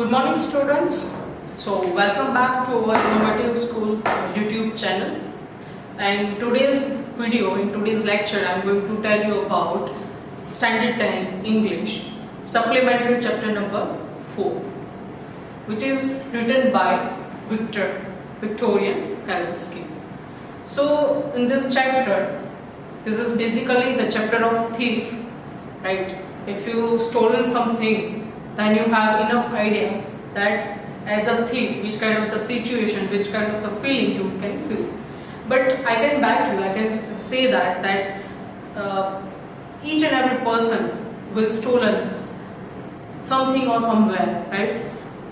Good morning students. So welcome back to our Innovative School YouTube channel, and today's today's lecture I am going to tell you about Standard 10 English supplementary chapter number 4, which is written by Victorian Karolski. So in this chapter, this is basically the chapter of thief, right? If you stolen something, then you have enough idea that as a thief, which kind of the situation, which kind of the feeling you can feel. But I can back you, I can say that each and every person will stolen something or somewhere, right?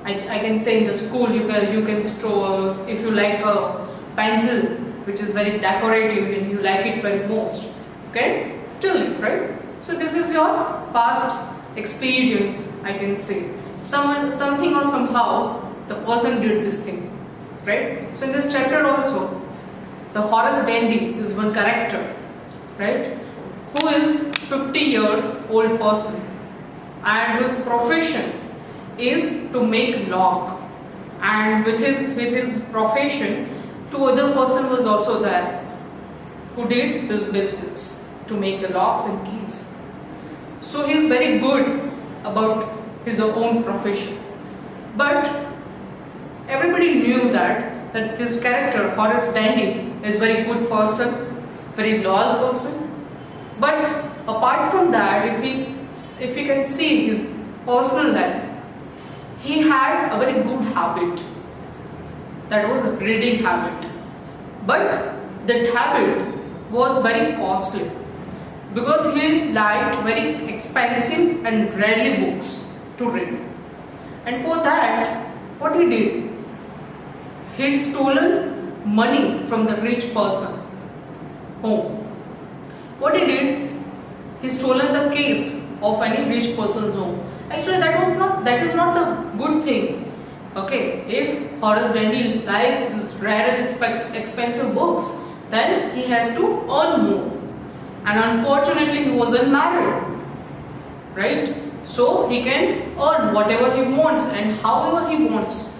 I can say in the school you can store, if you like a pencil which is very decorative and you like it very most, okay, steal it, right? So this is your past experience, I can say. Something or somehow the person did this thing, right? So in this chapter also, the Horace Dandy is one character, right, who is 50-year-old person and whose profession is to make lock, and with his profession, two other person was also there who did this business to make the locks and keys. So he is very good about his own profession, but everybody knew that this character Horace Dandy is very good person, very loyal person. But apart from that, if we can see his personal life, he had a very good habit, that was a reading habit. But that habit was very costly, because he liked very expensive and rarely books to read. And for that, what he did, he'd stolen money from the rich person home. What he did, he stolen the case of any rich person's home. Actually, that is not the good thing. Okay, if Horace Dandy liked this rare and expensive books, then he has to earn more. And unfortunately, he wasn't married, right? So he can earn whatever he wants and however he wants,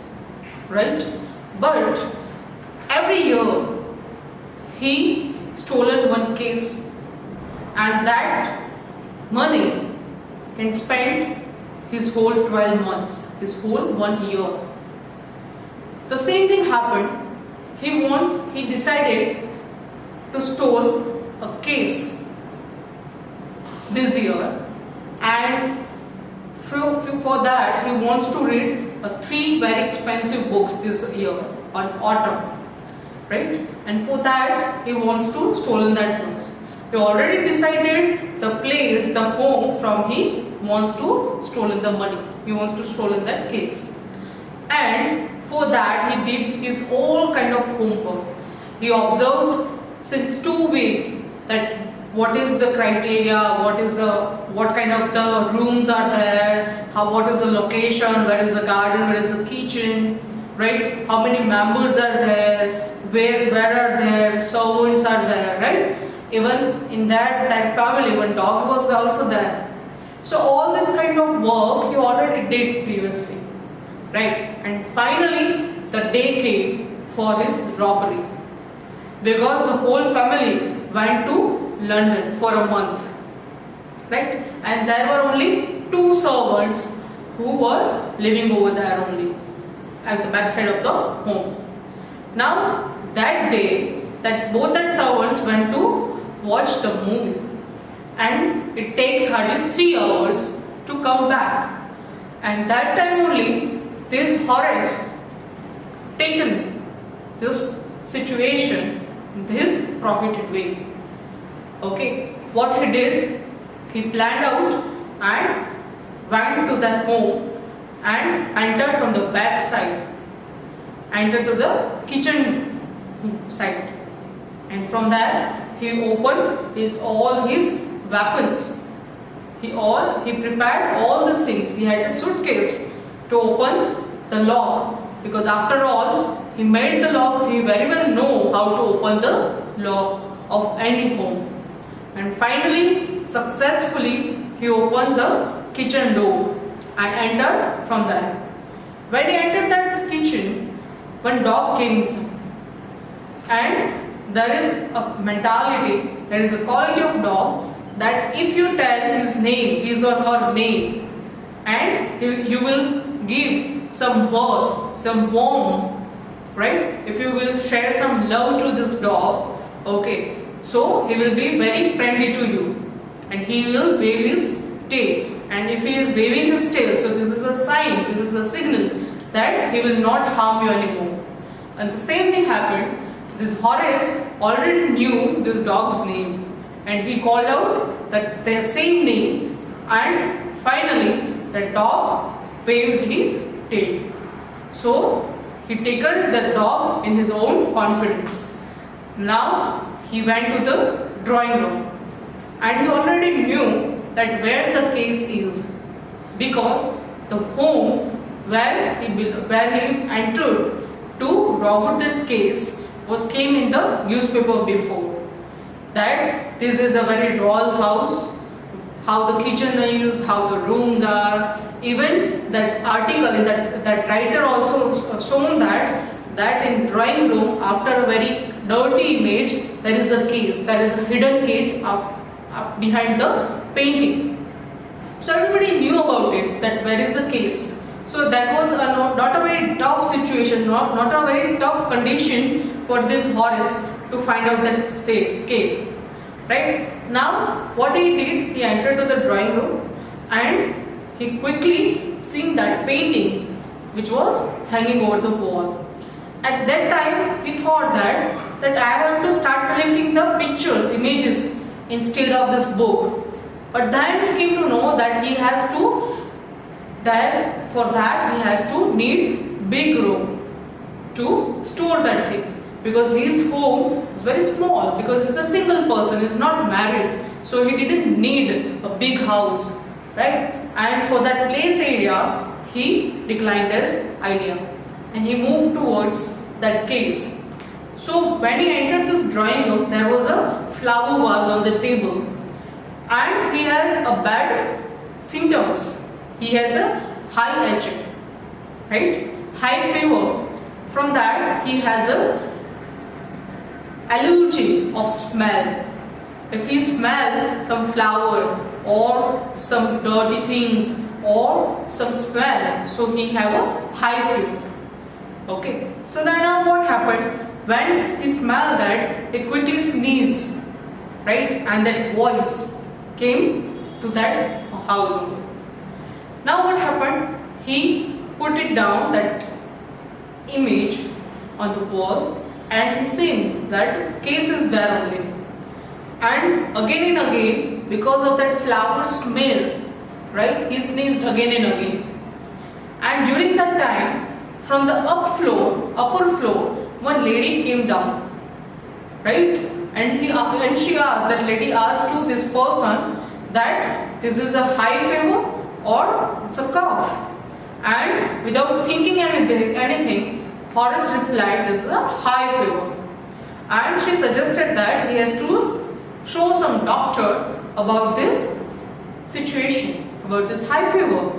right? But every year he stolen one case, and that money can spend his whole 12 months, his whole 1 year. The same thing happened. He decided to steal a case this year, and for that he wants to read 3 very expensive books this year on autumn, right? And for that he wants to stolen that books. He already decided the place, the home from he wants to stolen the money. He wants to stolen that case, and for that he did his all kind of homework. He observed since 2 weeks that what is the criteria, what kind of the rooms are there, what is the location, where is the garden, where is the kitchen, right? How many members are there, where are there servants are there, right? Even in that family, one dog was also there. So all this kind of work he already did previously, right? And finally the day came for his robbery, because the whole family went to London for a month, right? And there were only 2 servants who were living over there only at the back side of the home. Now that day, both servants went to watch the movie, and it takes hardly 3 hours to come back. And that time only this Horace taken this situation in his profited way. Okay, what he did, he planned out and went to that home and entered from the back side, entered to the kitchen side, and from there he opened all his weapons. He prepared all these things. He had a suitcase to open the lock, because after all he made the locks. He very well know how to open the lock of any home. And finally, successfully, he opened the kitchen door and entered from there. When he entered that kitchen, one dog came inside. And there is a mentality, there is a quality of dog that if you tell his name, his or her name, and you will give some word, some warmth, right? If you will share some love to this dog, okay, so he will be very friendly to you, and he will wave his tail. And if he is waving his tail, so this is a sign, this is a signal that he will not harm you anymore. And the same thing happened. This Horace already knew this dog's name, and he called out the same name, and finally the dog waved his tail. So he taken the dog in his own confidence. Now he went to the drawing room, and he already knew that where the case is, because the home where he entered to rob the case came in the newspaper before. That this is a very royal house, how the kitchen is, how the rooms are. Even that article in that writer also shown that in drawing room, after a very dirty image, there is a case, there is a hidden cage up behind the painting. So everybody knew about it, that where is the case. So that was not a very tough situation, not a very tough condition for this Horace to find out that safe cave. Right? Now what he did, he entered to the drawing room and he quickly seen that painting which was hanging over the wall. At that time he thought that I have to start collecting the pictures, images instead of this book. But then he came to know that he has to need big room to store that things, because his home is very small, because he's a single person, he's not married, so he didn't need a big house, right? And for that place area he declined that idea and he moved towards that case. So when he entered this drawing room, there was a flower vase on the table and he had a bad symptoms. He has a high H, right? High fever. From that he has a allergy of smell. If he smell some flower or some dirty things or some smell, so he have a high fever. Okay. So then now what happened? When he smelled that, he quickly sneezed, right? And that voice came to that house. Now what happened? He put it down, that image on the wall, and he seen that case is there only. And again, because of that flower smell, right, he sneezed again and again. And during that time, from the upper floor, one lady came down, right? And she asked, that lady asked to this person that this is a high fever or it's a cough. And without thinking anything, Horace replied, this is a high fever. And she suggested that he has to show some doctor about this situation, about this high fever,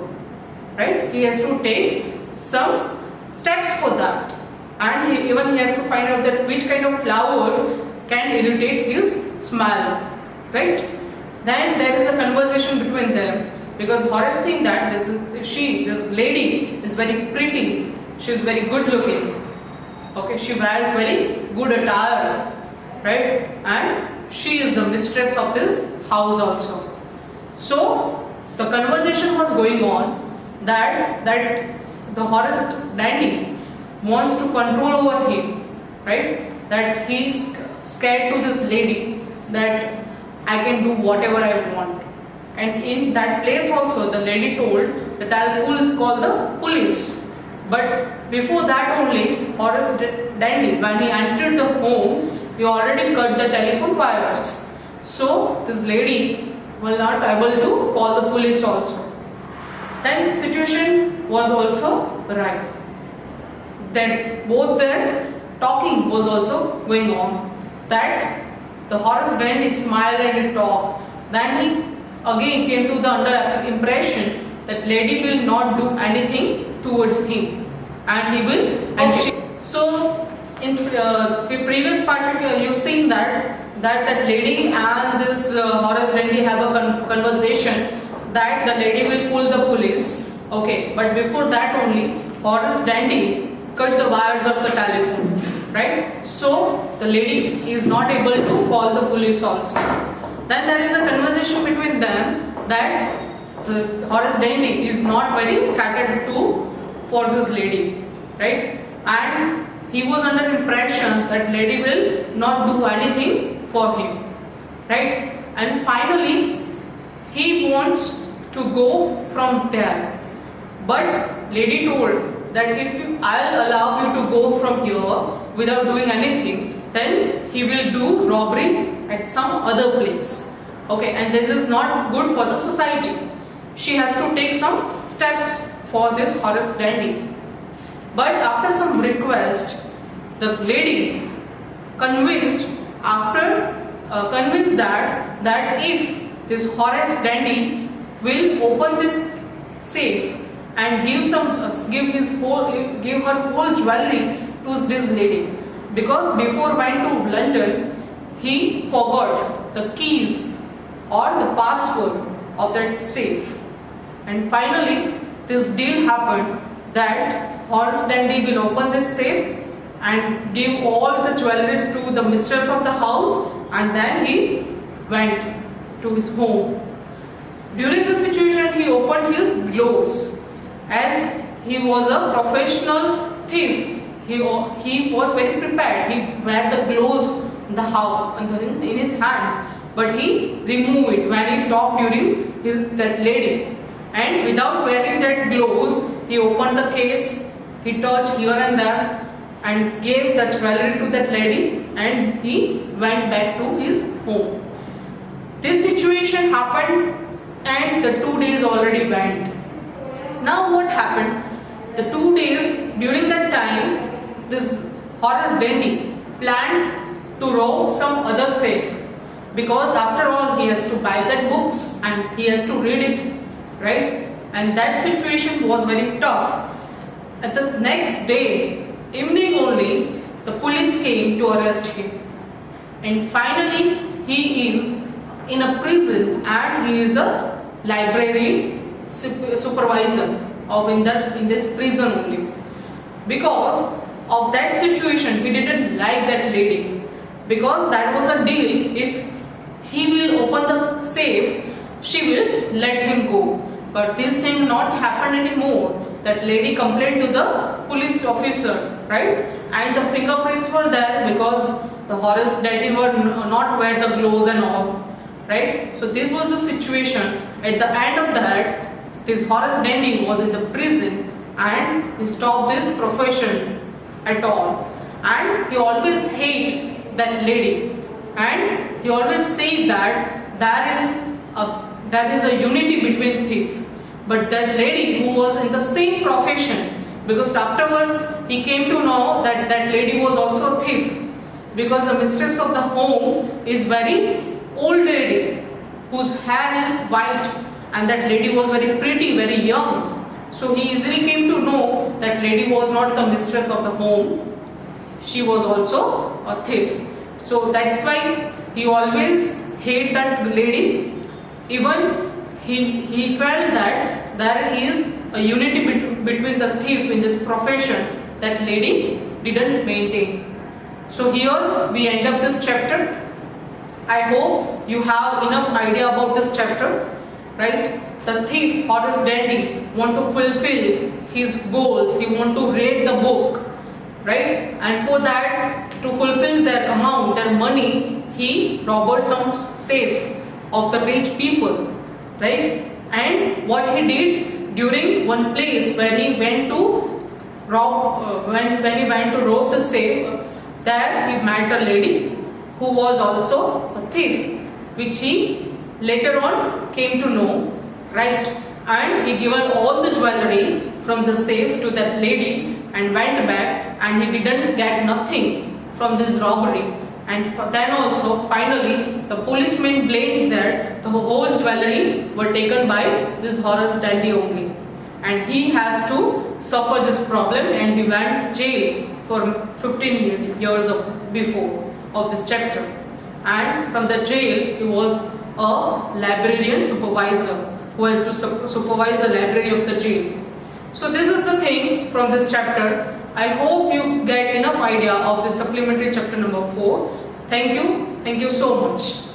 right? He has to take some steps for that. And he has to find out that which kind of flower can irritate his smell, right? Then there is a conversation between them, because Horace thinks that this lady is very pretty, she is very good looking, okay, she wears very good attire, right, and she is the mistress of this house also. So the conversation was going on that the Horace dandy wants to control over him, right, that he is scared to this lady that I can do whatever I want. And in that place also the lady told that I will call the police. But before that only, Horace dandy, when he entered the home, he already cut the telephone wires. So this lady was not able to call the police also. Then situation was also rise. Then both their talking was also going on. That the Horace dandy smiled and talked. Then he again came to the under impression that lady will not do anything towards him. and he will so in the previous part you've seen that lady and this Horace Dandy have a conversation that the lady will pull the police. Okay, but before that only Horace Dandy cut the wires of the telephone, right? So the lady is not able to call the police also. Then there is a conversation between them that the Horace Dandy is not very scattered for this lady, right? And he was under impression that lady will not do anything for him, right? And finally he wants to go from there, but lady told that I'll allow you to go from here without doing anything, then he will do robbery at some other place. Okay, and this is not good for the society. She has to take some steps for this Horace Dandy. But after some request, the lady convinced that if this Horace Dandy will open this safe and give her whole jewelry to this lady, because before going to London he forgot the keys or the password of that safe, and finally this deal happened that Horace Dandy will open this safe and give all the jewelries to the mistress of the house, and then he went to his home. During the situation he opened his gloves. As he was a professional thief, he was very prepared. He wear the gloves in the house in his hands, but he removed it when he talked during that lady. And without wearing that gloves, he opened the case. He touched here and there and gave the jewelry to that lady, and he went back to his home. This situation happened and the 2 days already went. Now what happened? The 2 days, during that time, this Horace Dandy planned to rob some other safe, because after all he has to buy that books and he has to read it, right? And that situation was very tough. At the next day, evening only, the police came to arrest him. And finally, he is in a prison and he is a library supervisor in this prison only. Because of that situation, he didn't like that lady. Because that was a deal, if he will open the safe, she will let him go. But this thing not happened anymore. That lady complained to the police officer, right? And the fingerprints were there because the Horace Dandy were not wear the gloves and all, right? So this was the situation. At the end of that, this Horace Dandy was in the prison and he stopped this profession at all. And he always hate that lady, and he always say that there is a unity between thief. But that lady who was in the same profession, because afterwards he came to know that that lady was also a thief, because the mistress of the home is very old lady whose hair is white, and that lady was very pretty, very young. So he easily came to know that lady was not the mistress of the home, she was also a thief. So that's why he always hate that lady. Even he felt that there is a unity between the thief in this profession that lady didn't maintain. So here we end up this chapter. I hope you have enough idea about this chapter, right? The thief Horace Dandy want to fulfill his goals. He want to read the book, right? And for that, to fulfill their amount, their money, he robbed some safe of the rich people, right? And what he did during one place where he went to rob, when he went to rob the safe, there he met a lady who was also a thief, which he later on came to know, right? And he given all the jewelry from the safe to that lady and went back, and he didn't get nothing from this robbery. And then also finally the policemen blamed that the whole jewelry were taken by this Horace Dandy only. and he has to suffer this problem, and he went jail for 15 years before of this chapter. And from the jail he was a librarian supervisor who has to supervise the library of the jail. So this is the thing from this chapter. I hope you get enough idea of the supplementary chapter number 4. Thank you so much.